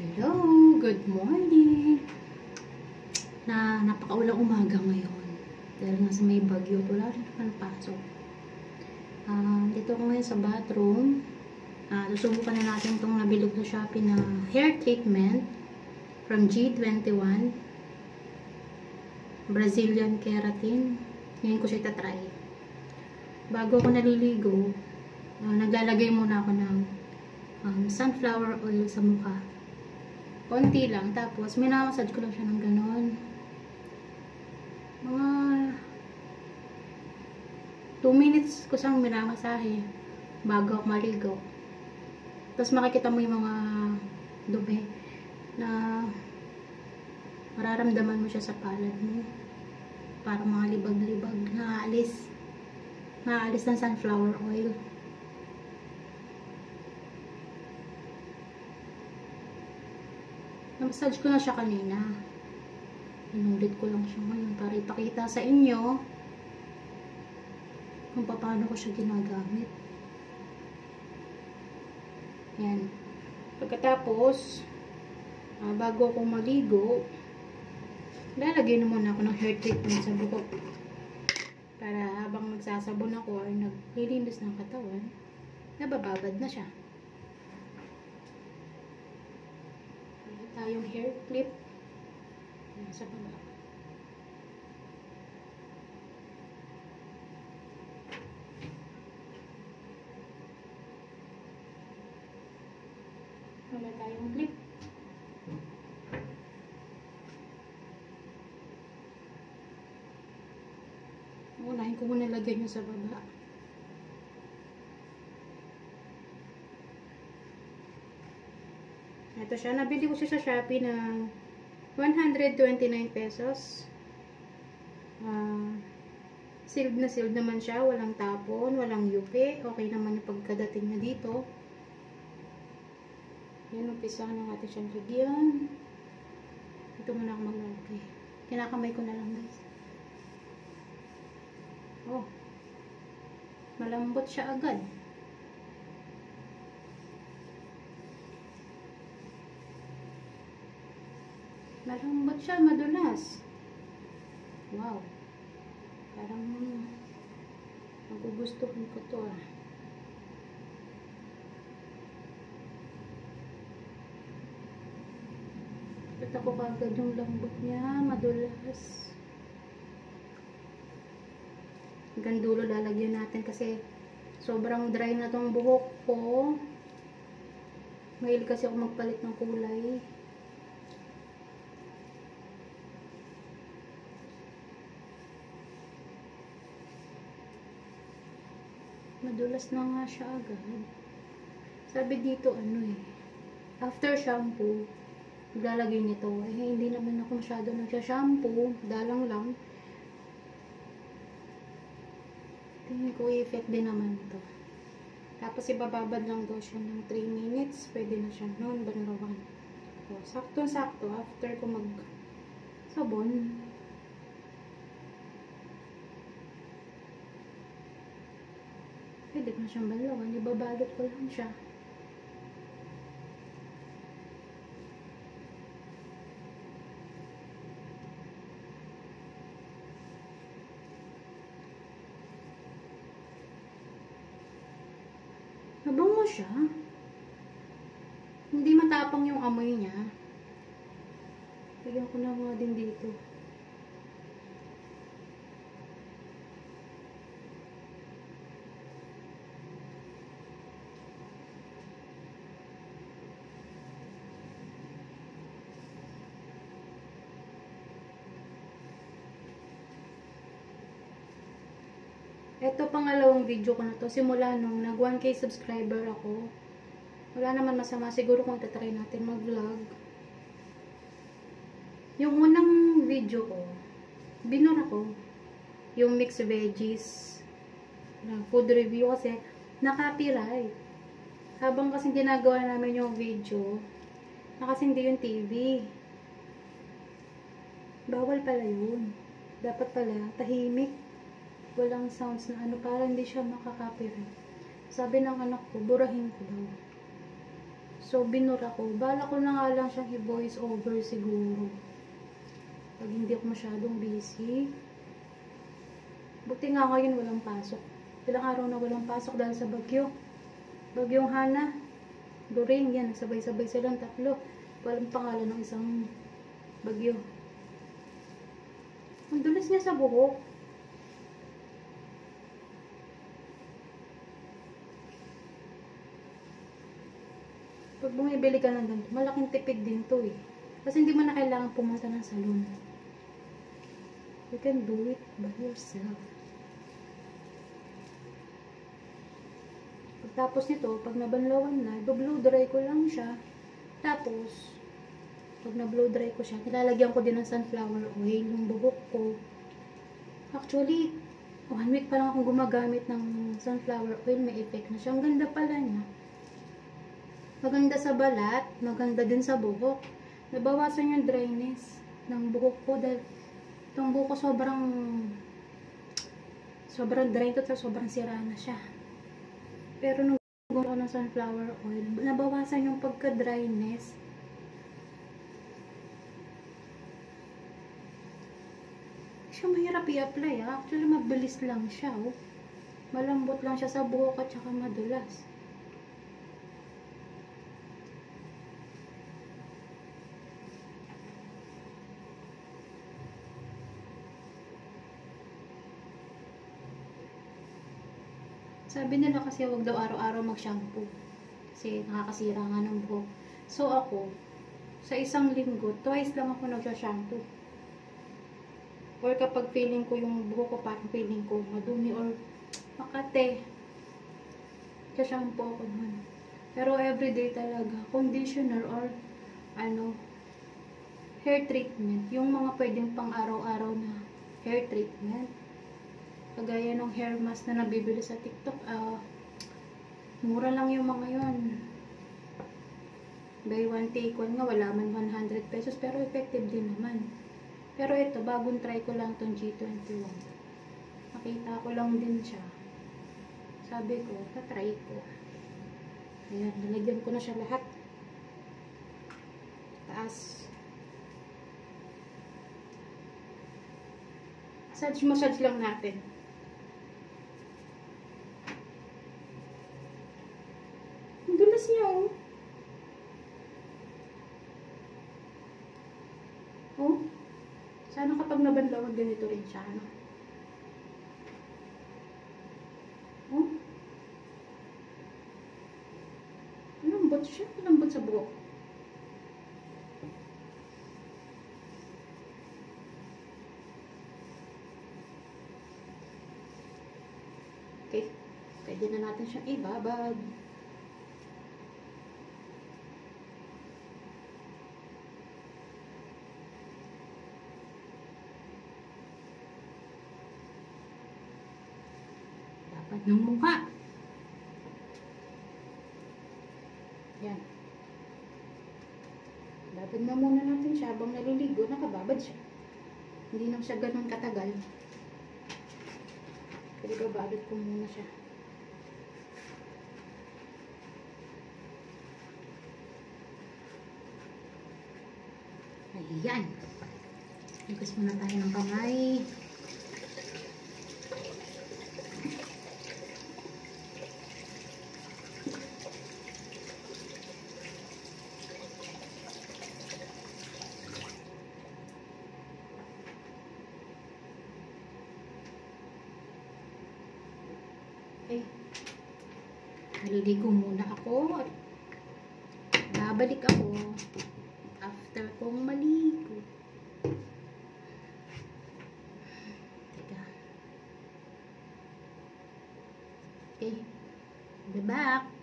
Hello, good morning. Napakaulang umaga ngayon. Dahil nga sa may bagyo, wala rin naman pasok. Dito ako ngayon sa bathroom. Susubukan na natin itong nabilog sa Shopee na hair treatment from G21. Brazilian Keratin. Ngayon ko siya itatry. Bago ako naliligo, naglalagay muna ako ng sunflower oil sa mukha. Konti lang. Tapos, minamassage ko lang siya ng ganon. Mga 2 minutes ko siyang minamasahe bago ako maligo. Tapos, makikita mo yung mga dumi na mararamdaman mo siya sa palad mo. Para mga libag-libag. Naalis ng sunflower oil. Massage ko na siya kanina. Inulit ko lang siya ngayon para ipakita sa inyo kung paano ko siya ginagamit. Yan. Pagkatapos, bago ako maligo, lalagay na muna ako ng hair treatment sa buhok. Para habang magsasabon ako or naglilinis ng katawan, nabababad na siya. Tayong hair clip sa baba. Wala tayong clip. Unahin ko muna lagay nyo sa baba. Ito siya. Nabili ko siya sa Shopee ng 129 pesos. Sealed na sealed naman siya. Walang tapon, walang yupi. Okay naman yung pagkadating niya dito. Yan, umpisa na natin siyang lagyan. Ito muna ako maglalagay. Kinakamay ko na lang, guys. Oh. Malambot siya agad. Malambot siya, madulas. Wow. Parang magugustuhan ko to Kita ko kagad yung lambot niya, madulas. Hanggang dulo lalagyan natin kasi sobrang dry na tong buhok ko. Mahilig kasi ako magpalit ng kulay. Madulas na nga siya agad. Sabi dito after shampoo, maglalagay nito. Hindi naman ako masyado nagsha-shampoo. Dalang lang. Tingin ko i-effect din naman ito. Tapos ibababad lang daw siya ng 3 minutes. Pwede na siya noon, banlawan. So, sakto-sakto. After ko mag-sabon, pwede ko na siyang banlawan. Ibabalot ko lang siya. Nabango siya. Hindi matapang yung amoy niya. Lagyan ko na nga din dito. Ito pangalawang video ko na to. Simula nung nag 1K subscriber ako. Wala naman masama. Siguro kung itatry natin mag-vlog. Yung unang video ko, binura ko yung mixed veggies na food review kasi na-copyright. Habang kasi ginagawa namin yung video, nakasindi yung TV. Bawal pala yun. Dapat pala tahimik. Walang sounds na para hindi siya makaka-copyright. Sabi ng anak ko, burahin ko daw. So, binura ko. Bala ko na nga lang siyang i-voice over siguro. Pag hindi ako masyadong busy. Buti nga ngayon walang pasok. Ilang araw na walang pasok dahil sa bagyo. Bagyong Hana. Doreen, yan. Sabay-sabay silang tatlo. Walang pangalan ng isang bagyo. Ang dulas niya sa buhok. Pag bumibili ka ng ganito, malaking tipid din to eh. Kasi hindi mo na kailangan pumunta ng salon. You can do it by yourself. Pagtapos nito, pag nabanlawan na, i-blow dry ko lang siya. Tapos, pag na-blow dry ko siya, nilalagyan ko din ng sunflower oil yung buhok ko. Actually, 1 week pa lang akong gumagamit ng sunflower oil, may effect na siya. Ang ganda pala niya. Maganda sa balat, maganda din sa buhok. Nabawasan yung dryness ng buhok ko dahil itong buhok ko sobrang dry ito at sobrang sira na siya. Pero nung gumawa ko ng sunflower oil, nabawasan yung pagka-dryness. Siya mahirap i-apply ha. Actually, mabilis lang siya. Oh. Malambot lang siya sa buhok at saka madulas. Sabi nila kasi wag daw araw-araw mag-shampoo. Kasi nakakasira nga ng buhok. So ako, sa isang linggo, twice lang ako nag-shampoo. Or kapag feeling ko yung buhok ko, parang feeling ko madumi or makate, shampoo ako nun. Pero everyday talaga, conditioner or hair treatment. Yung mga pwedeng pang araw-araw na hair treatment. Kagaya ng hair mask na nabibili sa TikTok, mura lang yung mga yun. Buy one take one nga, wala man 100 pesos, pero effective din naman. Pero ito, bagong try ko lang itong G21. Nakita ko lang din siya. Sabi ko, tatry ko. Ayan, nalagyan ko na siya lahat. Taas. Massage lang natin. Ang dulas niya, oh. Oh. Sana kapag nabanlawan ganito rin siya, ano? Oh. Malambot siya. Malambot sa buhok. Okay. Pwede na natin siyang ibabad. Dapat ng mukha. Yan. Babad na muna natin siya habang naliligo. Nakababad siya. Hindi na siya ganun katagal. Pero babad ko muna siya. Ayan. Hugas muna tayo ng kamay. Okay. Naliligo muna ako at babalik ako after kong maligo. Teka. Okay. Be back.